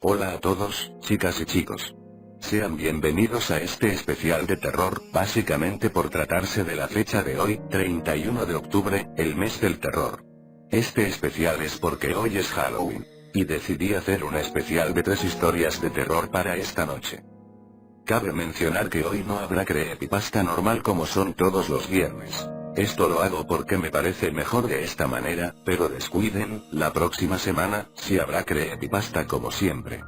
Hola a todos, chicas y chicos. Sean bienvenidos a este especial de terror, básicamente por tratarse de la fecha de hoy, 31 de octubre, el mes del terror. Este especial es porque hoy es Halloween. Y decidí hacer un especial de 3 historias de terror para esta noche. Cabe mencionar que hoy no habrá creepypasta normal como son todos los viernes. Esto lo hago porque me parece mejor de esta manera, pero descuiden, la próxima semana, sí habrá creepypasta como siempre.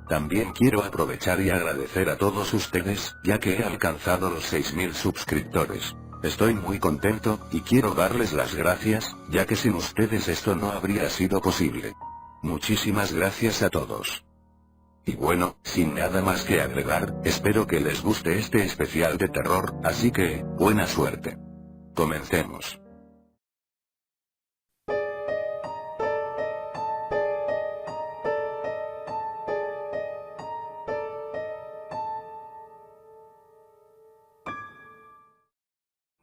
También quiero aprovechar y agradecer a todos ustedes, ya que he alcanzado los 6000 suscriptores. Estoy muy contento, y quiero darles las gracias, ya que sin ustedes esto no habría sido posible. Muchísimas gracias a todos. Y bueno, sin nada más que agregar, espero que les guste este especial de terror, así que, buena suerte. Comencemos.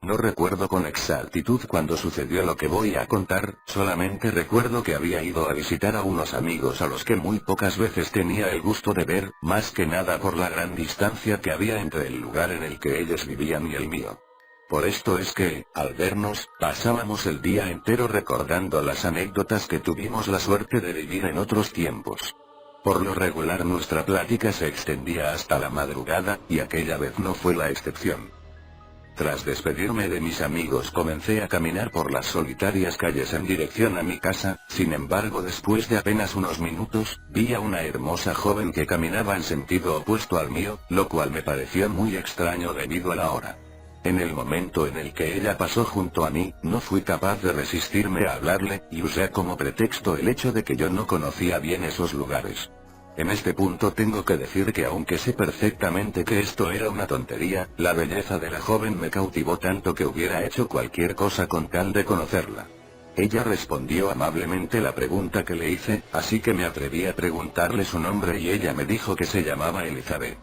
No recuerdo con exactitud cuándo sucedió lo que voy a contar, solamente recuerdo que había ido a visitar a unos amigos a los que muy pocas veces tenía el gusto de ver, más que nada por la gran distancia que había entre el lugar en el que ellos vivían y el mío. Por esto es que, al vernos, pasábamos el día entero recordando las anécdotas que tuvimos la suerte de vivir en otros tiempos. Por lo regular nuestra plática se extendía hasta la madrugada, y aquella vez no fue la excepción. Tras despedirme de mis amigos comencé a caminar por las solitarias calles en dirección a mi casa, sin embargo después de apenas unos minutos, vi a una hermosa joven que caminaba en sentido opuesto al mío, lo cual me pareció muy extraño debido a la hora. En el momento en el que ella pasó junto a mí, no fui capaz de resistirme a hablarle, y usé como pretexto el hecho de que yo no conocía bien esos lugares. En este punto tengo que decir que aunque sé perfectamente que esto era una tontería, la belleza de la joven me cautivó tanto que hubiera hecho cualquier cosa con tal de conocerla. Ella respondió amablemente la pregunta que le hice, así que me atreví a preguntarle su nombre y ella me dijo que se llamaba Elizabeth.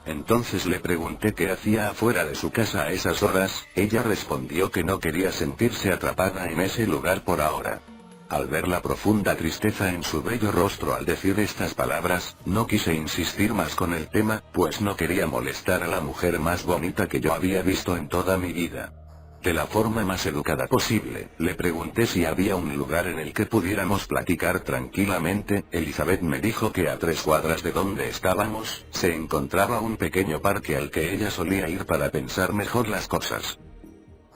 Entonces le pregunté qué hacía afuera de su casa a esas horas, ella respondió que no quería sentirse atrapada en ese lugar por ahora. Al ver la profunda tristeza en su bello rostro al decir estas palabras, no quise insistir más con el tema, pues no quería molestar a la mujer más bonita que yo había visto en toda mi vida. De la forma más educada posible, le pregunté si había un lugar en el que pudiéramos platicar tranquilamente. Elizabeth me dijo que a 3 cuadras de donde estábamos, se encontraba un pequeño parque al que ella solía ir para pensar mejor las cosas.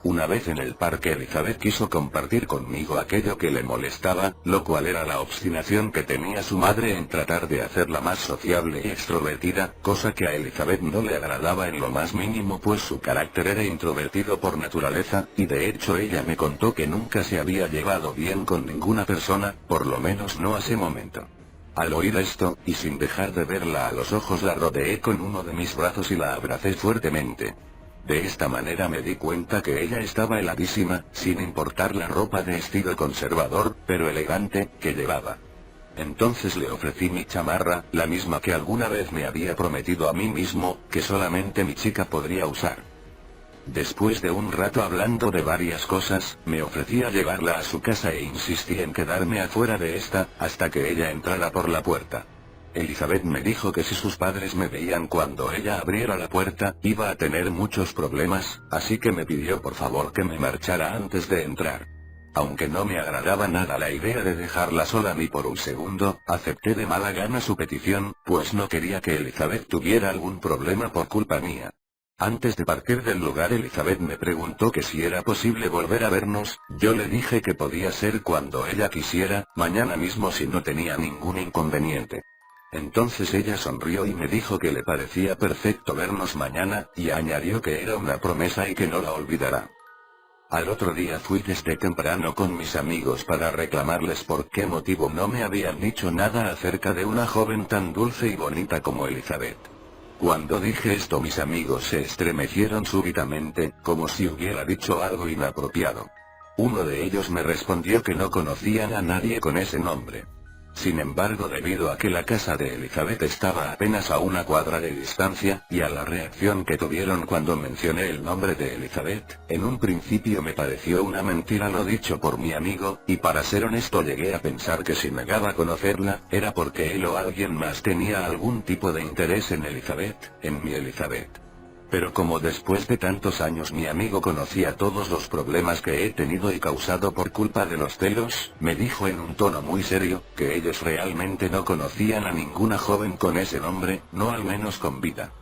Una vez en el parque Elizabeth quiso compartir conmigo aquello que le molestaba, lo cual era la obstinación que tenía su madre en tratar de hacerla más sociable y extrovertida, cosa que a Elizabeth no le agradaba en lo más mínimo pues su carácter era introvertido por naturaleza, y de hecho ella me contó que nunca se había llevado bien con ninguna persona, por lo menos no a ese momento. Al oír esto, y sin dejar de verla a los ojos la rodeé con uno de mis brazos y la abracé fuertemente. De esta manera me di cuenta que ella estaba heladísima, sin importar la ropa de estilo conservador, pero elegante, que llevaba. Entonces le ofrecí mi chamarra, la misma que alguna vez me había prometido a mí mismo, que solamente mi chica podría usar. Después de un rato hablando de varias cosas, me ofrecí a llevarla a su casa e insistí en quedarme afuera de esta, hasta que ella entrara por la puerta. Elizabeth me dijo que si sus padres me veían cuando ella abriera la puerta, iba a tener muchos problemas, así que me pidió por favor que me marchara antes de entrar. Aunque no me agradaba nada la idea de dejarla sola ni por un segundo, acepté de mala gana su petición, pues no quería que Elizabeth tuviera algún problema por culpa mía. Antes de partir del lugar Elizabeth me preguntó que si era posible volver a vernos, yo le dije que podía ser cuando ella quisiera, mañana mismo si no tenía ningún inconveniente. Entonces ella sonrió y me dijo que le parecía perfecto vernos mañana, y añadió que era una promesa y que no la olvidará. Al otro día fui desde temprano con mis amigos para reclamarles por qué motivo no me habían dicho nada acerca de una joven tan dulce y bonita como Elizabeth. Cuando dije esto mis amigos se estremecieron súbitamente, como si hubiera dicho algo inapropiado. Uno de ellos me respondió que no conocían a nadie con ese nombre. Sin embargo, debido a que la casa de Elizabeth estaba apenas a una cuadra de distancia, y a la reacción que tuvieron cuando mencioné el nombre de Elizabeth, en un principio me pareció una mentira lo dicho por mi amigo, y para ser honesto llegué a pensar que si negaba conocerla, era porque él o alguien más tenía algún tipo de interés en Elizabeth, en mi Elizabeth. Pero como después de tantos años mi amigo conocía todos los problemas que he tenido y causado por culpa de los celos, me dijo en un tono muy serio, que ellos realmente no conocían a ninguna joven con ese nombre, no al menos con vida.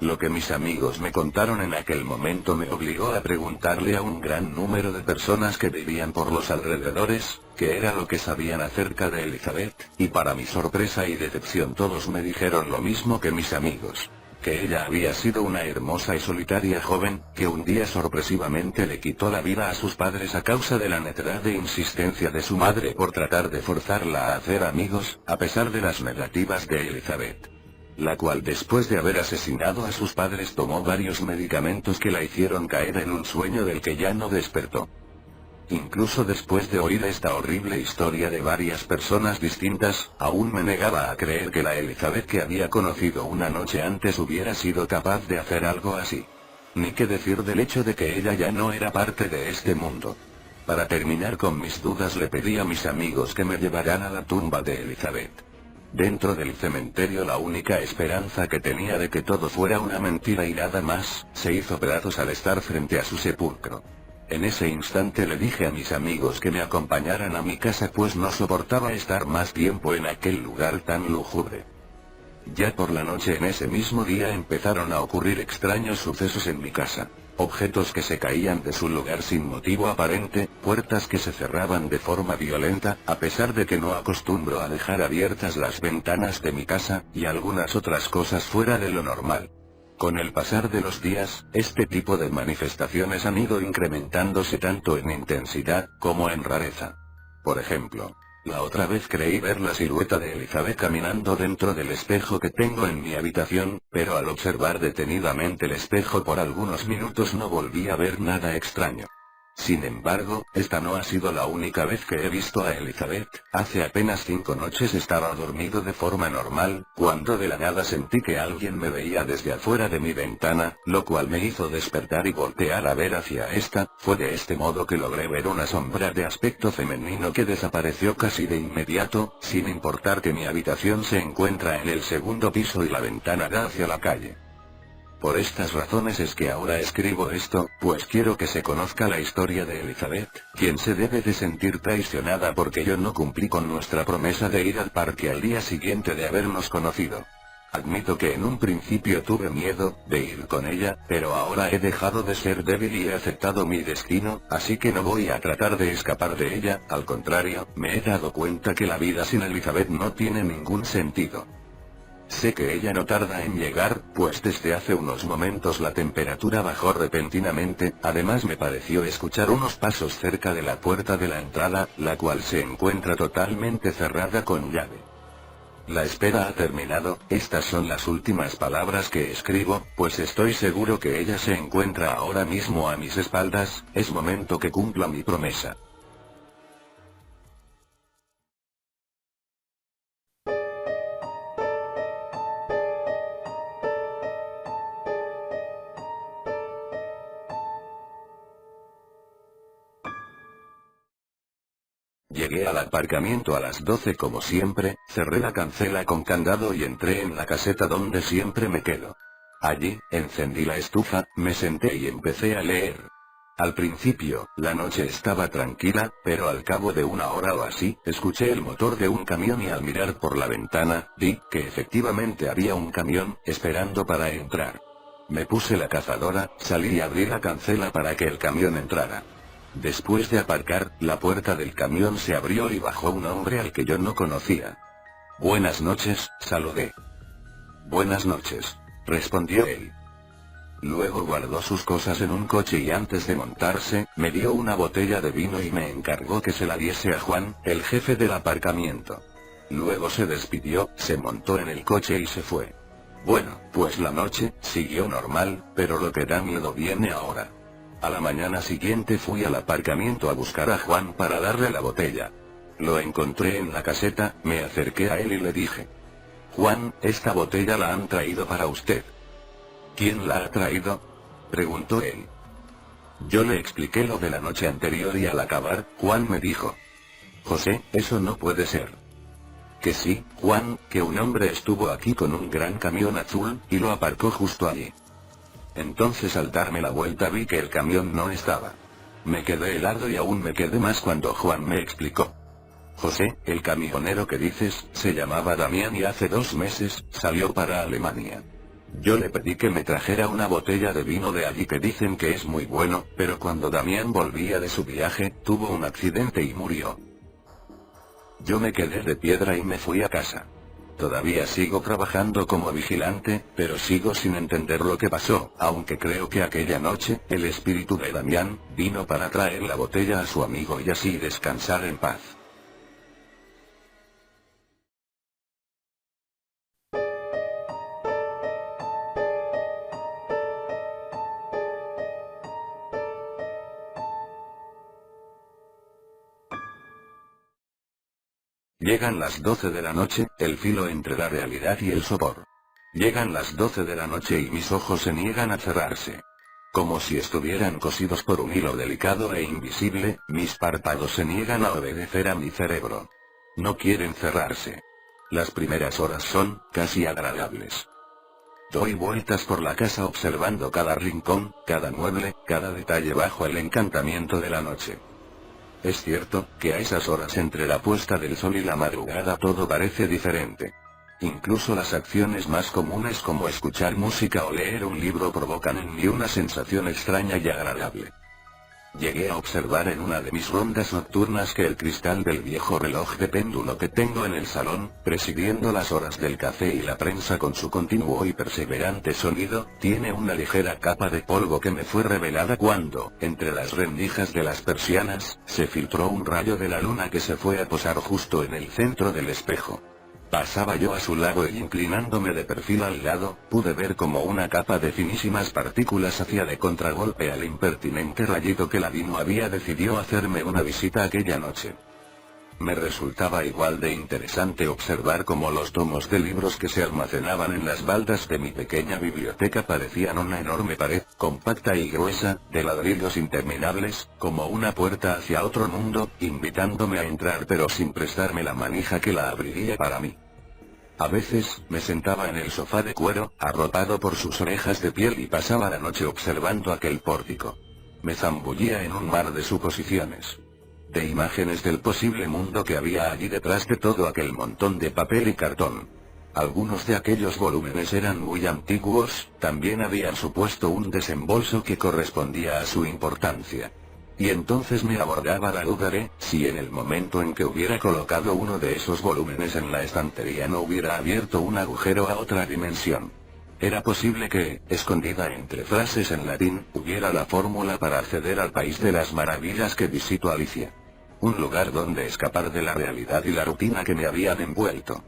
Lo que mis amigos me contaron en aquel momento me obligó a preguntarle a un gran número de personas que vivían por los alrededores, qué era lo que sabían acerca de Elizabeth, y para mi sorpresa y decepción todos me dijeron lo mismo que mis amigos. Que ella había sido una hermosa y solitaria joven, que un día sorpresivamente le quitó la vida a sus padres a causa de la necedad e insistencia de su madre por tratar de forzarla a hacer amigos, a pesar de las negativas de Elizabeth. La cual después de haber asesinado a sus padres tomó varios medicamentos que la hicieron caer en un sueño del que ya no despertó. Incluso después de oír esta horrible historia de varias personas distintas, aún me negaba a creer que la Elizabeth que había conocido una noche antes hubiera sido capaz de hacer algo así. Ni qué decir del hecho de que ella ya no era parte de este mundo. Para terminar con mis dudas le pedí a mis amigos que me llevaran a la tumba de Elizabeth. Dentro del cementerio la única esperanza que tenía de que todo fuera una mentira y nada más, se hizo pedazos al estar frente a su sepulcro. En ese instante le dije a mis amigos que me acompañaran a mi casa pues no soportaba estar más tiempo en aquel lugar tan lúgubre. Ya por la noche en ese mismo día empezaron a ocurrir extraños sucesos en mi casa. Objetos que se caían de su lugar sin motivo aparente, puertas que se cerraban de forma violenta, a pesar de que no acostumbro a dejar abiertas las ventanas de mi casa, y algunas otras cosas fuera de lo normal. Con el pasar de los días, este tipo de manifestaciones han ido incrementándose tanto en intensidad, como en rareza. Por ejemplo, la otra vez creí ver la silueta de Elizabeth caminando dentro del espejo que tengo en mi habitación, pero al observar detenidamente el espejo por algunos minutos no volví a ver nada extraño. Sin embargo, esta no ha sido la única vez que he visto a Elizabeth. Hace apenas 5 noches estaba dormido de forma normal, cuando de la nada sentí que alguien me veía desde afuera de mi ventana, lo cual me hizo despertar y voltear a ver hacia esta. Fue de este modo que logré ver una sombra de aspecto femenino que desapareció casi de inmediato, sin importar que mi habitación se encuentra en el segundo piso y la ventana da hacia la calle. Por estas razones es que ahora escribo esto, pues quiero que se conozca la historia de Elizabeth, quien se debe de sentir traicionada porque yo no cumplí con nuestra promesa de ir al parque al día siguiente de habernos conocido. Admito que en un principio tuve miedo de ir con ella, pero ahora he dejado de ser débil y he aceptado mi destino, así que no voy a tratar de escapar de ella, al contrario, me he dado cuenta que la vida sin Elizabeth no tiene ningún sentido. Sé que ella no tarda en llegar, pues desde hace unos momentos la temperatura bajó repentinamente, además me pareció escuchar unos pasos cerca de la puerta de la entrada, la cual se encuentra totalmente cerrada con llave. La espera ha terminado, estas son las últimas palabras que escribo, pues estoy seguro que ella se encuentra ahora mismo a mis espaldas, es momento que cumpla mi promesa. Llegué al aparcamiento a las 12 como siempre, cerré la cancela con candado y entré en la caseta donde siempre me quedo. Allí, encendí la estufa, me senté y empecé a leer. Al principio, la noche estaba tranquila, pero al cabo de una hora o así, escuché el motor de un camión y al mirar por la ventana, vi que efectivamente había un camión, esperando para entrar. Me puse la cazadora, salí y abrí la cancela para que el camión entrara. Después de aparcar, la puerta del camión se abrió y bajó un hombre al que yo no conocía. «Buenas noches», saludé. «Buenas noches», respondió él. Luego guardó sus cosas en un coche y antes de montarse, me dio una botella de vino y me encargó que se la diese a Juan, el jefe del aparcamiento. Luego se despidió, se montó en el coche y se fue. Bueno, pues la noche siguió normal, pero lo que da miedo viene ahora. A la mañana siguiente fui al aparcamiento a buscar a Juan para darle la botella. Lo encontré en la caseta, me acerqué a él y le dije: Juan, esta botella la han traído para usted. ¿Quién la ha traído?, preguntó él. Yo le expliqué lo de la noche anterior y al acabar, Juan me dijo: José, eso no puede ser. Que sí, Juan, que un hombre estuvo aquí con un gran camión azul, y lo aparcó justo allí. Entonces al darme la vuelta vi que el camión no estaba. Me quedé helado y aún me quedé más cuando Juan me explicó: José, el camionero que dices, se llamaba Damián y hace 2 meses, salió para Alemania. Yo le pedí que me trajera una botella de vino de allí que dicen que es muy bueno, pero cuando Damián volvía de su viaje, tuvo un accidente y murió. Yo me quedé de piedra y me fui a casa. Todavía sigo trabajando como vigilante, pero sigo sin entender lo que pasó, aunque creo que aquella noche, el espíritu de Damián, vino para traer la botella a su amigo y así descansar en paz. Llegan las 12 de la noche, el filo entre la realidad y el sopor. Llegan las 12 de la noche y mis ojos se niegan a cerrarse. Como si estuvieran cosidos por un hilo delicado e invisible, mis párpados se niegan a obedecer a mi cerebro. No quieren cerrarse. Las primeras horas son, casi agradables. Doy vueltas por la casa observando cada rincón, cada mueble, cada detalle bajo el encantamiento de la noche. Es cierto, que a esas horas entre la puesta del sol y la madrugada todo parece diferente. Incluso las acciones más comunes como escuchar música o leer un libro provocan en mí una sensación extraña y agradable. Llegué a observar en una de mis rondas nocturnas que el cristal del viejo reloj de péndulo que tengo en el salón, presidiendo las horas del café y la prensa con su continuo y perseverante sonido, tiene una ligera capa de polvo que me fue revelada cuando, entre las rendijas de las persianas, se filtró un rayo de la luna que se fue a posar justo en el centro del espejo. Pasaba yo a su lado y inclinándome de perfil al lado, pude ver como una capa de finísimas partículas hacía de contragolpe al impertinente rayito que Ladino había decidido hacerme una visita aquella noche. Me resultaba igual de interesante observar cómo los tomos de libros que se almacenaban en las baldas de mi pequeña biblioteca parecían una enorme pared, compacta y gruesa, de ladrillos interminables, como una puerta hacia otro mundo, invitándome a entrar pero sin prestarme la manija que la abriría para mí. A veces, me sentaba en el sofá de cuero, arropado por sus orejas de piel y pasaba la noche observando aquel pórtico. Me zambullía en un mar de suposiciones. De imágenes del posible mundo que había allí detrás de todo aquel montón de papel y cartón. Algunos de aquellos volúmenes eran muy antiguos, también habían supuesto un desembolso que correspondía a su importancia. Y entonces me abordaba la duda de, si en el momento en que hubiera colocado uno de esos volúmenes en la estantería no hubiera abierto un agujero a otra dimensión. Era posible que, escondida entre frases en latín, hubiera la fórmula para acceder al país de las maravillas que visitó Alicia. Un lugar donde escapar de la realidad y la rutina que me habían envuelto.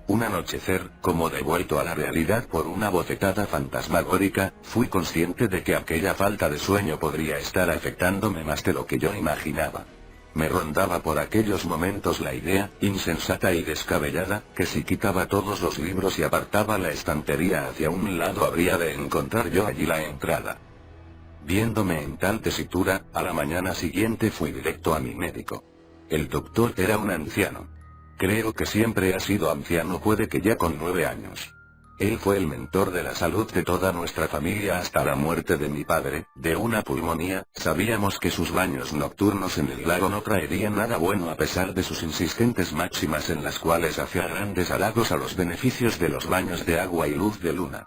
Un anochecer, como devuelto a la realidad por una bofetada fantasmagórica, fui consciente de que aquella falta de sueño podría estar afectándome más de lo que yo imaginaba. Me rondaba por aquellos momentos la idea, insensata y descabellada, que si quitaba todos los libros y apartaba la estantería hacia un lado habría de encontrar yo allí la entrada. Viéndome en tal tesitura, a la mañana siguiente fui directo a mi médico. El doctor era un anciano. Creo que siempre ha sido anciano, puede que ya con 9 años. Él fue el mentor de la salud de toda nuestra familia hasta la muerte de mi padre, de una pulmonía. Sabíamos que sus baños nocturnos en el lago no traerían nada bueno a pesar de sus insistentes máximas en las cuales hacía grandes halagos a los beneficios de los baños de agua y luz de luna.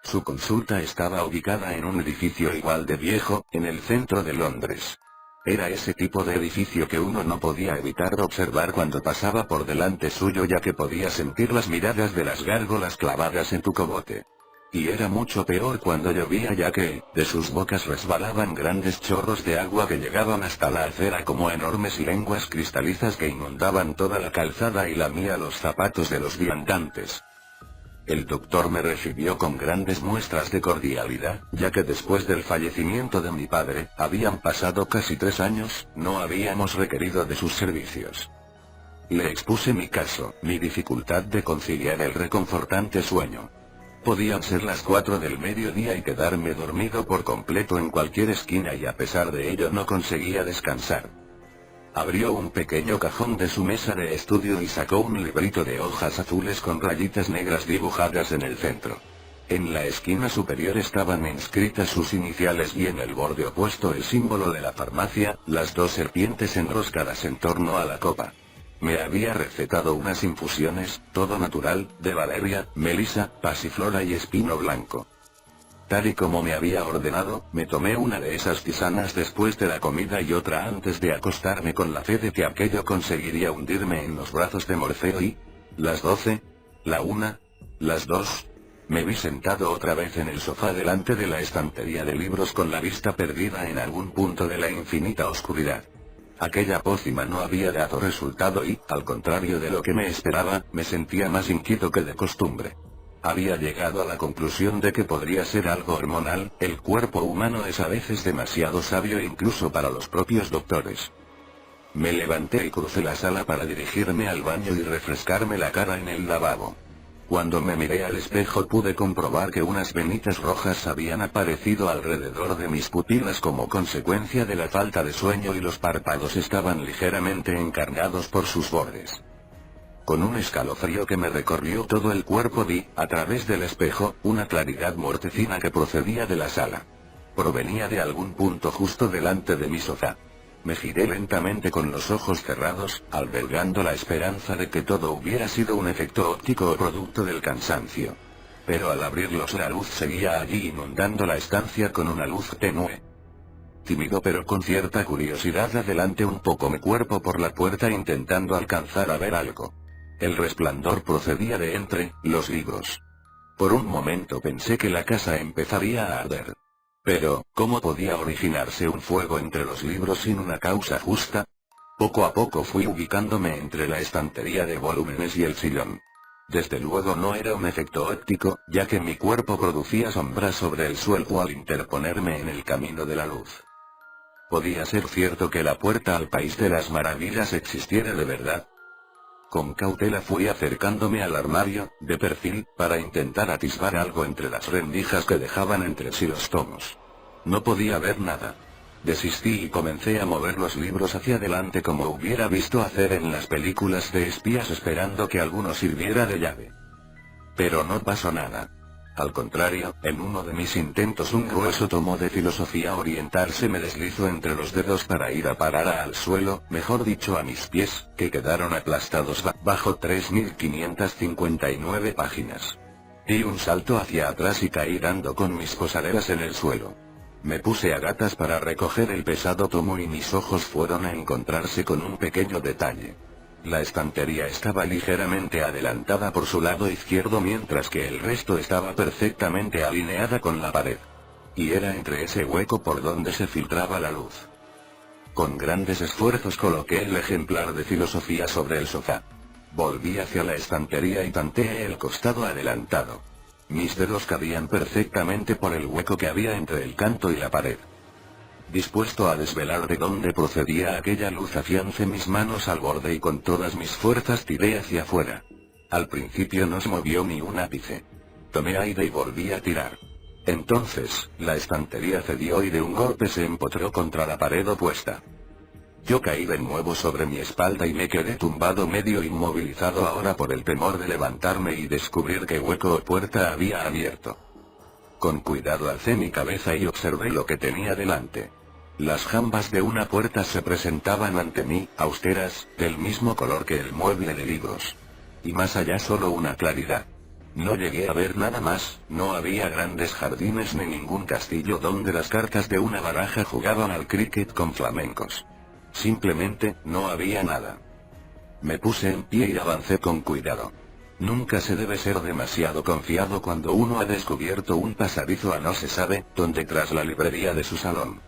Su consulta estaba ubicada en un edificio igual de viejo, en el centro de Londres. Era ese tipo de edificio que uno no podía evitar observar cuando pasaba por delante suyo, ya que podía sentir las miradas de las gárgolas clavadas en tu cogote. Y era mucho peor cuando llovía, ya que, de sus bocas resbalaban grandes chorros de agua que llegaban hasta la acera como enormes lenguas cristalizas que inundaban toda la calzada y lamía los zapatos de los viandantes. El doctor me recibió con grandes muestras de cordialidad, ya que después del fallecimiento de mi padre, habían pasado casi 3 años, no habíamos requerido de sus servicios. Le expuse mi caso, mi dificultad de conciliar el reconfortante sueño. Podían ser las 4 del mediodía y quedarme dormido por completo en cualquier esquina y a pesar de ello no conseguía descansar. Abrió un pequeño cajón de su mesa de estudio y sacó un librito de hojas azules con rayitas negras dibujadas en el centro. En la esquina superior estaban inscritas sus iniciales y en el borde opuesto el símbolo de la farmacia, las 2 serpientes enroscadas en torno a la copa. Me había recetado unas infusiones, todo natural, de valeria, melisa, pasiflora y espino blanco. Tal y como me había ordenado, me tomé una de esas tisanas después de la comida y otra antes de acostarme con la fe de que aquello conseguiría hundirme en los brazos de Morfeo y... las 12, la 1, las 2... Me vi sentado otra vez en el sofá delante de la estantería de libros con la vista perdida en algún punto de la infinita oscuridad. Aquella pócima no había dado resultado y, al contrario de lo que me esperaba, me sentía más inquieto que de costumbre. Había llegado a la conclusión de que podría ser algo hormonal, el cuerpo humano es a veces demasiado sabio incluso para los propios doctores. Me levanté y crucé la sala para dirigirme al baño y refrescarme la cara en el lavabo. Cuando me miré al espejo pude comprobar que unas venitas rojas habían aparecido alrededor de mis pupilas como consecuencia de la falta de sueño y los párpados estaban ligeramente encarnados por sus bordes. Con un escalofrío que me recorrió todo el cuerpo vi, a través del espejo, una claridad mortecina que procedía de la sala. Provenía de algún punto justo delante de mi sofá. Me giré lentamente con los ojos cerrados, albergando la esperanza de que todo hubiera sido un efecto óptico o producto del cansancio. Pero al abrirlos la luz seguía allí inundando la estancia con una luz tenue. Tímido pero con cierta curiosidad adelanté un poco mi cuerpo por la puerta intentando alcanzar a ver algo. El resplandor procedía de entre los libros. Por un momento pensé que la casa empezaría a arder. Pero, ¿cómo podía originarse un fuego entre los libros sin una causa justa? Poco a poco fui ubicándome entre la estantería de volúmenes y el sillón. Desde luego no era un efecto óptico, ya que mi cuerpo producía sombras sobre el suelo al interponerme en el camino de la luz. ¿Podía ser cierto que la puerta al país de las maravillas existiera de verdad? Con cautela fui acercándome al armario, de perfil, para intentar atisbar algo entre las rendijas que dejaban entre sí los tomos. No podía ver nada. Desistí y comencé a mover los libros hacia adelante como hubiera visto hacer en las películas de espías esperando que alguno sirviera de llave. Pero no pasó nada. Al contrario, en uno de mis intentos un grueso tomo de filosofía oriental se me deslizó entre los dedos para ir a parar al suelo, mejor dicho a mis pies, que quedaron aplastados bajo 3559 páginas. Di un salto hacia atrás y caí dando con mis posaderas en el suelo. Me puse a gatas para recoger el pesado tomo y mis ojos fueron a encontrarse con un pequeño detalle. La estantería estaba ligeramente adelantada por su lado izquierdo mientras que el resto estaba perfectamente alineada con la pared. Y era entre ese hueco por donde se filtraba la luz. Con grandes esfuerzos coloqué el ejemplar de filosofía sobre el sofá. Volví hacia la estantería y tanteé el costado adelantado. Mis dedos cabían perfectamente por el hueco que había entre el canto y la pared. Dispuesto a desvelar de dónde procedía aquella luz, afiancé mis manos al borde y con todas mis fuerzas tiré hacia afuera. Al principio no se movió ni un ápice. Tomé aire y volví a tirar. Entonces, la estantería cedió y de un golpe se empotró contra la pared opuesta. Yo caí de nuevo sobre mi espalda y me quedé tumbado medio inmovilizado ahora por el temor de levantarme y descubrir qué hueco o puerta había abierto. Con cuidado alcé mi cabeza y observé lo que tenía delante. Las jambas de una puerta se presentaban ante mí, austeras, del mismo color que el mueble de libros. Y más allá solo una claridad. No llegué a ver nada más, no había grandes jardines ni ningún castillo donde las cartas de una baraja jugaban al cricket con flamencos. Simplemente, no había nada. Me puse en pie y avancé con cuidado. Nunca se debe ser demasiado confiado cuando uno ha descubierto un pasadizo a no se sabe dónde tras la librería de su salón.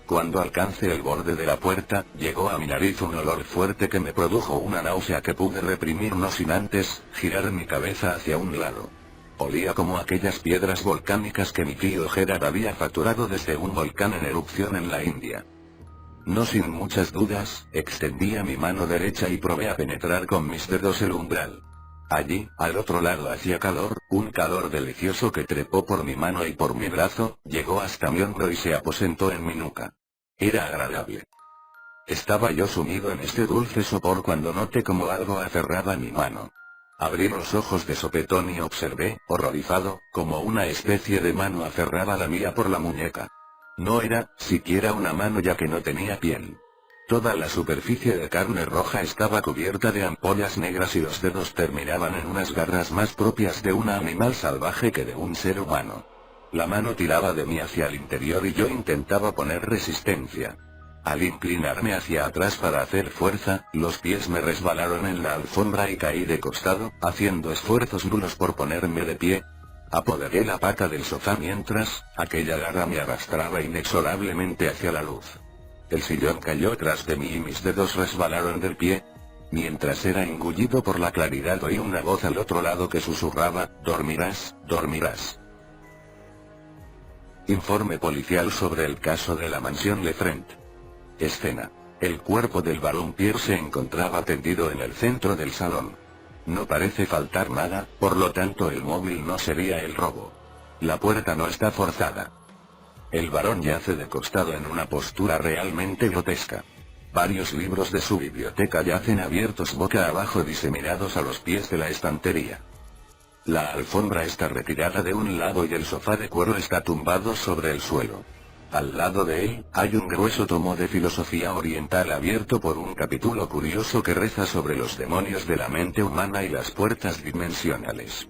Cuando alcancé el borde de la puerta, llegó a mi nariz un olor fuerte que me produjo una náusea que pude reprimir no sin antes girar mi cabeza hacia un lado. Olía como aquellas piedras volcánicas que mi tío Gerard había facturado desde un volcán en erupción en la India. No sin muchas dudas, extendía mi mano derecha y probé a penetrar con mis dedos el umbral. Allí, al otro lado hacía calor, un calor delicioso que trepó por mi mano y por mi brazo, llegó hasta mi hombro y se aposentó en mi nuca. Era agradable. Estaba yo sumido en este dulce sopor cuando noté como algo aferraba mi mano. Abrí los ojos de sopetón y observé, horrorizado, como una especie de mano aferraba la mía por la muñeca. No era, siquiera una mano ya que no tenía piel. Toda la superficie de carne roja estaba cubierta de ampollas negras y los dedos terminaban en unas garras más propias de un animal salvaje que de un ser humano. La mano tiraba de mí hacia el interior y yo intentaba poner resistencia. Al inclinarme hacia atrás para hacer fuerza, los pies me resbalaron en la alfombra y caí de costado, haciendo esfuerzos nulos por ponerme de pie. Apoderé la pata del sofá mientras, aquella garra me arrastraba inexorablemente hacia la luz. El sillón cayó tras de mí y mis dedos resbalaron del pie. Mientras era engullido por la claridad oí una voz al otro lado que susurraba, «Dormirás, dormirás». Informe policial sobre el caso de la mansión Lefrent. Escena. El cuerpo del barón Pierre se encontraba tendido en el centro del salón. No parece faltar nada, por lo tanto el móvil no sería el robo. La puerta no está forzada. El barón yace de costado en una postura realmente grotesca. Varios libros de su biblioteca yacen abiertos boca abajo diseminados a los pies de la estantería. La alfombra está retirada de un lado y el sofá de cuero está tumbado sobre el suelo. Al lado de él, hay un grueso tomo de filosofía oriental abierto por un capítulo curioso que reza sobre los demonios de la mente humana y las puertas dimensionales.